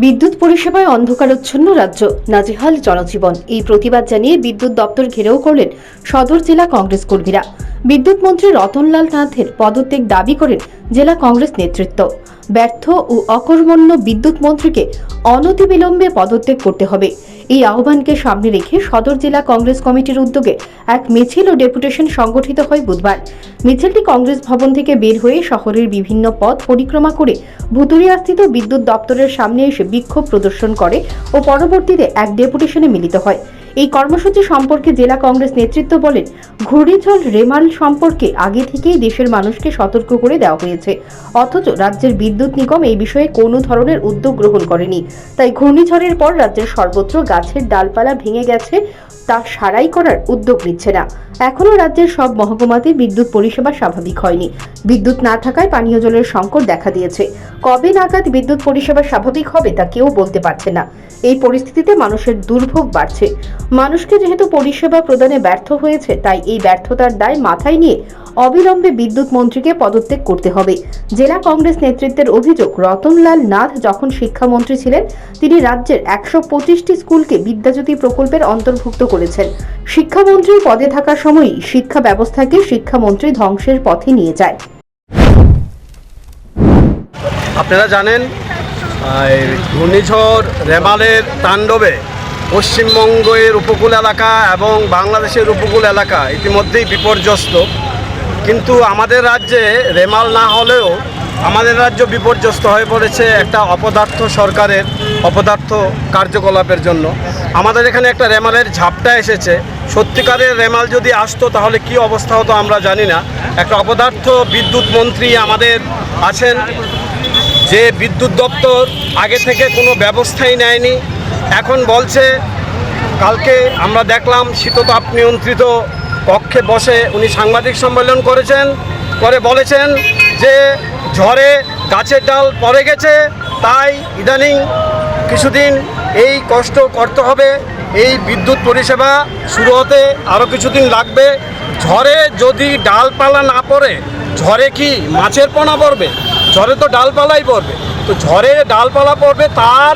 বিদ্যুৎ পরিষেবায় অন্ধকারাচ্ছন্ন রাজ্য, নাজেহাল জনজীবন। এই প্রতিবাদ জানিয়ে বিদ্যুৎ দপ্তর ঘেরাও করলেন সদর জেলা কংগ্রেস কর্মীরা। বিদ্যুৎ মন্ত্রী রতনলাল নাথের পদত্যাগ দাবি করেন জেলা কংগ্রেস নেতৃত্ব। ব্যর্থ ও অকর্মণ্য বিদ্যুৎ মন্ত্রীকে অনতিবিলম্বে পদত্যাগ করতে হবে। এই আহ্বানকে সামনে রেখে সদর জেলা কংগ্রেস কমিটির উদ্যোগে এক মিছিল ও ডেপুটেশন সংগঠিত হয় বুধবার। মিছিলটি কংগ্রেস ভবন থেকে বের হয়ে শহরের বিভিন্ন পথ পরিক্রমা করে ভুতুড়িয়াস্থিত বিদ্যুৎ দপ্তরের সামনে এসে বিক্ষোভ প্রদর্শন করে ও পরবর্তীতে এক ডেপুটেশনে মিলিত হয়। এই কর্মসূচি সম্পর্কে জেলা কংগ্রেস নেতৃত্ব বলেন, ঘূর্ণিঝড় রেমাল সম্পর্কে আগে থেকেই দেশের মানুষকে সতর্ক করে দেওয়া হয়েছে, অথচ রাজ্যের বিদ্যুৎ নিগম এই বিষয়ে কোনো ধরনের উদ্যোগ গ্রহণ করেনি। তাই ঘূর্ণিঝড়ের পর রাজ্যের সর্বত্র গাছের ডালপালা ভেঙে গেছে, তা সারাই করার উদ্যোগ নিচ্ছে না। এখনো রাজ্যের সব মহকুমাতে বিদ্যুৎ পরিষেবা স্বাভাবিক হয়নি। বিদ্যুৎ না থাকায় পানীয় জলের সংকট দেখা দিয়েছে। কবে নাগাদ বিদ্যুৎ পরিষেবা স্বাভাবিক হবে তা কেউ বলতে পারছে না। এই পরিস্থিতিতে মানুষের দুর্ভোগ বাড়ছে। মানুষকে যেহেতু পরিষেবা প্রদানে ব্যর্থ হয়েছে, তাই এই ব্যর্থতার দায় মাথায় নিয়ে অবিলম্বে বিদ্যুৎ মন্ত্রীকে পদত্যাগ করতে হবে। জেলা কংগ্রেস নেতৃত্বের অভিযোগ, রতনলাল নাথ যখন শিক্ষামন্ত্রী ছিলেন, তিনি রাজ্যের 125টি স্কুলকে বিদ্যাজ্যোতি প্রকল্পের অন্তর্ভুক্ত করেছেন। শিক্ষামন্ত্রীর পদে থাকার সময়ই শিক্ষা ব্যবস্থাকে শিক্ষামন্ত্রী ধ্বংসের পথে নিয়ে যায়। আপনারা জানেন, ঘূর্ণিঝড় রেমালের তাণ্ডবে পশ্চিমবঙ্গের উপকূল এলাকা এবং বাংলাদেশের উপকূল এলাকা ইতিমধ্যেই বিপর্যস্ত। কিন্তু আমাদের রাজ্যে রেমাল না হলেও আমাদের রাজ্য বিপর্যস্ত হয়ে পড়েছে একটা অপদার্থ সরকারের অপদার্থ কার্যকলাপের জন্য। আমাদের এখানে একটা রেমালের ঝাপটা এসেছে। সত্যিকারের রেমাল যদি আসতো তাহলে কি অবস্থা হতো আমরা জানি না। একটা অপদার্থ বিদ্যুৎ মন্ত্রী আমাদের আছেন, যে বিদ্যুৎ দপ্তর আগে থেকে কোনো ব্যবস্থাই নেয়নি। এখন বলছে, কালকে আমরা দেখলাম শীততাপ নিয়ন্ত্রিত কক্ষে বসে উনি সাংবাদিক সম্মেলন করেছেন, করে বলেছেন যে ঝড়ে গাছের ডাল পড়ে গেছে, তাই ইদানিং কিছুদিন এই কষ্ট করতে হবে। এই বিদ্যুৎ পরিষেবা শুরু হতে আরও কিছুদিন লাগবে। ঝড়ে যদি ডালপালা না পড়ে, ঝড়ে কি মাছের পোনা পড়বে? ঝড়ে তো ডালপালাই পড়বে। তো ঝড়ে ডালপালা পড়বে, তার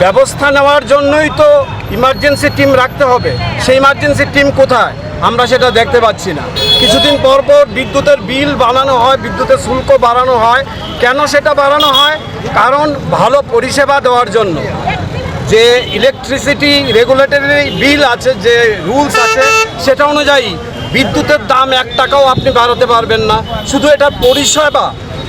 ব্যবস্থা নেওয়ার জন্যই তো ইমার্জেন্সি টিম রাখতে হবে। সেই ইমার্জেন্সি টিম কোথায়? আমরা সেটা দেখতে পাচ্ছি না। কিছুদিন পর পর বিদ্যুতের বিল বাড়ানো হয়, বিদ্যুতের শুল্ক বাড়ানো হয়। কেন সেটা বাড়ানো হয়? কারণ ভালো পরিষেবা দেওয়ার জন্য। যে ইলেকট্রিসিটি রেগুলেটরি বিল আছে, যে রুলস আছে, সেটা অনুযায়ী বিদ্যুতের দাম 1 টাকাও আপনি বাড়াতে পারবেন না। শুধু এটা পরিষেবা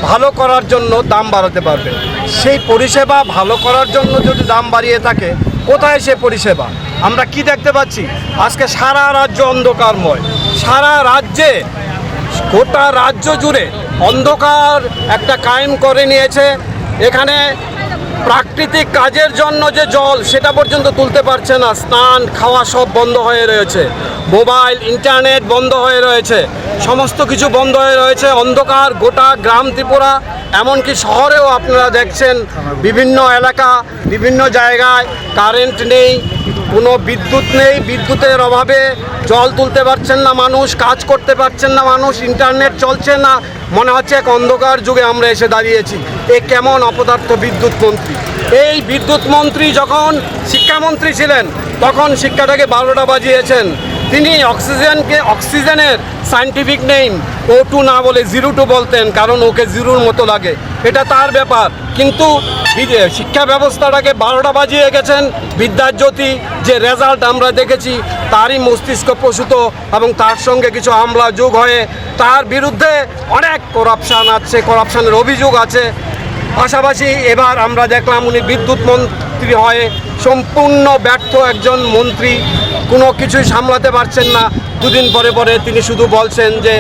ভালো করার জন্য দাম বাড়াতে পারবেন। সেই পরিষেবা ভালো করার জন্য যদি দাম বাড়িয়ে থাকে, কোথায় সে পরিষেবা? আমরা কি দেখতে পাচ্ছি? আজকে সারা রাজ্য অন্ধকারময়। সারা রাজ্যে, গোটা রাজ্য জুড়ে অন্ধকার একটা কায়েম করে নিয়েছে। এখানে প্রাকৃতিক কাজের জন্য যে জল, সেটা পর্যন্ত তুলতে পারছে না। স্নান খাওয়া সব বন্ধ হয়ে রয়েছে। মোবাইল ইন্টারনেট বন্ধ হয়ে রয়েছে। সমস্ত কিছু বন্ধ হয়ে রয়েছে। অন্ধকার গোটা গ্রাম ত্রিপুরা, এমনকি শহরেও আপনারা দেখছেন বিভিন্ন এলাকা, বিভিন্ন জায়গায় কারেন্ট নেই, কোনো বিদ্যুৎ নেই। বিদ্যুতের অভাবে জল তুলতে পারছেন না মানুষ, কাজ করতে পারছেন না মানুষ, ইন্টারনেট চলছে না। মনে হচ্ছে এক অন্ধকার যুগে আমরা এসে দাঁড়িয়েছি। এ কেমন অপদার্থ বিদ্যুৎ মন্ত্রী! এই বিদ্যুৎ মন্ত্রী যখন শিক্ষামন্ত্রী ছিলেন, তখন শিক্ষাটাকে 12টা বাজিয়েছেন। তিনি অক্সিজেনের সায়েন্টিফিক নেম O2 না বলে O2 বলতেন, কারণ ওকে জিরোর মতো লাগে। এটা তার ব্যাপার। কিন্তু শিক্ষা ব্যবস্থাটাকে 12টা বাজিয়ে গেছেন। বিদ্যাজ্যোতি যে রেজাল্ট আমরা দেখেছি, তারই মস্তিষ্ক প্রসূত এবং তার সঙ্গে কিছু আমলা যোগ হয়ে তার বিরুদ্ধে অনেক করাপশানের অভিযোগ আছে। পাশাপাশি এবার আমরা দেখলাম উনি বিদ্যুৎ মন্ত্রী হয়ে সম্পূর্ণ ব্যর্থ একজন মন্ত্রী। কোনো কিছুই সামলাতে পারছেন না। দুদিন পরে পরে তিনি শুধু বলছেন যে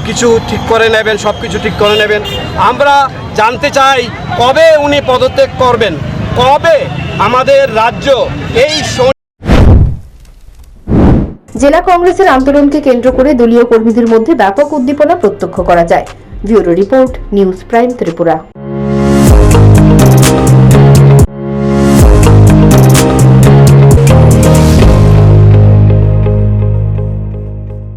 কিছু ঠিক করে নেবেন, সব কিছু ঠিক করে নেবেন। আমরা জানতে চাই, কবে উনি পদত্যাগ করবেন? কবে আমাদের রাজ্য এই জেলা কংগ্রেসের আন্দোলনকে কেন্দ্র করে দলীয় কর্মীদের মধ্যে ব্যাপক উদ্দীপনা প্রত্যক্ষ করা যায়। Bureau report, news prime Tripura.